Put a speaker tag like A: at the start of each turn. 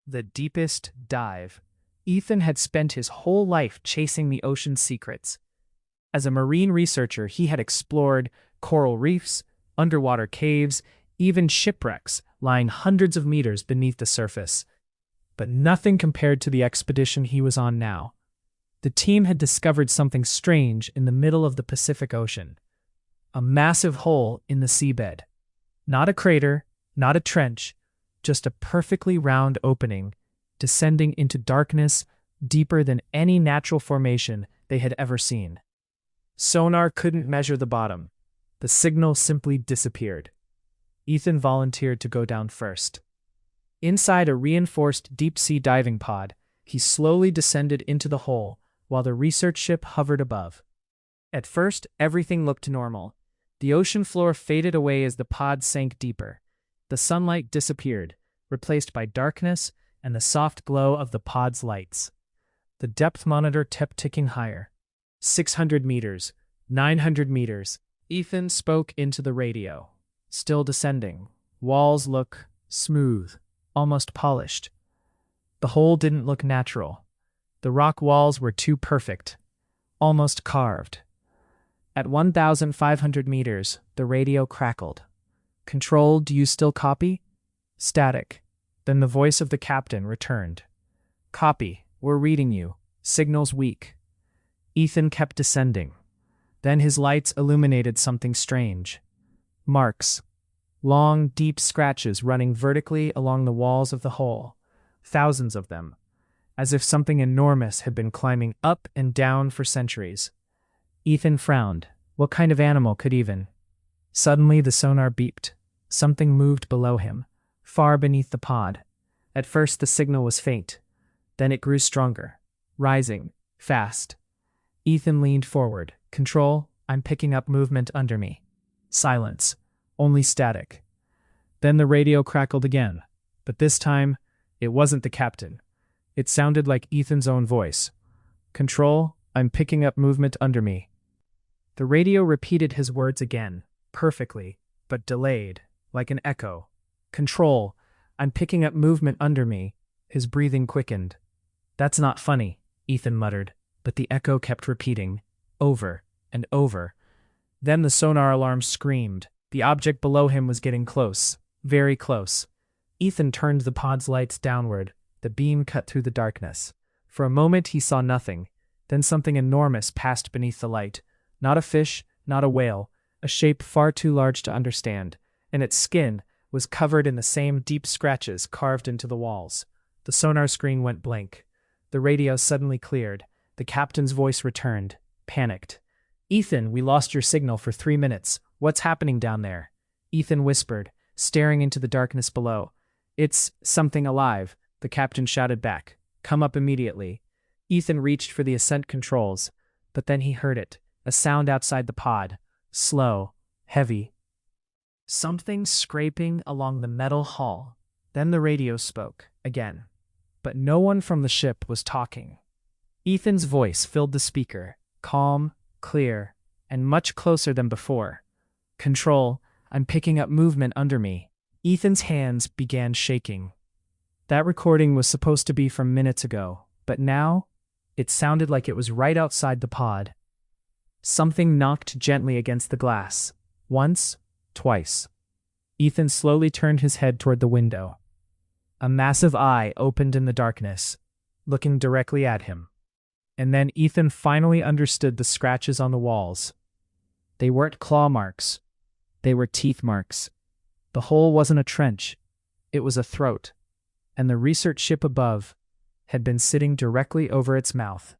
A: The deepest dive. Ethan had spent his whole life chasing the ocean's secrets. As a marine researcher, he had explored coral reefs, underwater caves, even shipwrecks lying hundreds of meters beneath the surface. But nothing compared to the expedition he was on now. The team had discovered something strange in the middle of the Pacific Ocean. A massive hole in the seabed. Not a crater, not a trench, just a perfectly round opening, descending into darkness deeper than any natural formation they had ever seen. Sonar couldn't measure the bottom. The signal simply disappeared. Ethan volunteered to go down first. Inside a reinforced deep-sea diving pod, he slowly descended into the hole while the research ship hovered above. At first, everything looked normal. The ocean floor faded away as the pod sank deeper. The sunlight disappeared, replaced by darkness and the soft glow of the pod's lights. The depth monitor kept ticking higher. 600 meters, 900 meters. Ethan spoke into the radio. Still descending. Walls look smooth, almost polished. The hole didn't look natural. The rock walls were too perfect, almost carved. At 1,500 meters, the radio crackled. "Control, do you still copy?" Static. Then the voice of the captain returned. "Copy, we're reading you. Signal's weak." Ethan kept descending. Then his lights illuminated something strange. Marks. Long, deep scratches running vertically along the walls of the hole. Thousands of them. As if something enormous had been climbing up and down for centuries. Ethan frowned. What kind of animal could even? Suddenly the sonar beeped. Something moved below him, far beneath the pod. At first the signal was faint. Then it grew stronger, rising, fast. Ethan leaned forward. "Control, I'm picking up movement under me." Silence. Only static. Then the radio crackled again. But this time, it wasn't the captain. It sounded like Ethan's own voice. "Control, I'm picking up movement under me." The radio repeated his words again, perfectly, but delayed, like an echo. "Control, I'm picking up movement under me." His breathing quickened. "That's not funny," Ethan muttered, but the echo kept repeating, over and over. Then the sonar alarm screamed. The object below him was getting close, very close. Ethan turned the pod's lights downward. The beam cut through the darkness. For a moment he saw nothing. Then something enormous passed beneath the light. Not a fish, not a whale, a shape far too large to understand, and its skin was covered in the same deep scratches carved into the walls. The sonar screen went blank. The radio suddenly cleared. The captain's voice returned, panicked. "Ethan, we lost your signal for 3 minutes. What's happening down there?" Ethan whispered, staring into the darkness below. "It's something alive," the captain shouted back. "Come up immediately." Ethan reached for the ascent controls, but then he heard it, a sound outside the pod, slow, heavy. Something scraping along the metal hull. Then the radio spoke, again. But no one from the ship was talking. Ethan's voice filled the speaker, calm, clear, and much closer than before. "Control, I'm picking up movement under me." Ethan's hands began shaking. That recording was supposed to be from minutes ago, but now it sounded like it was right outside the pod. Something knocked gently against the glass. Once, twice. Ethan slowly turned his head toward the window. A massive eye opened in the darkness, looking directly at him. And then Ethan finally understood the scratches on the walls. They weren't claw marks. They were teeth marks. The hole wasn't a trench. It was a throat. And the research ship above had been sitting directly over its mouth.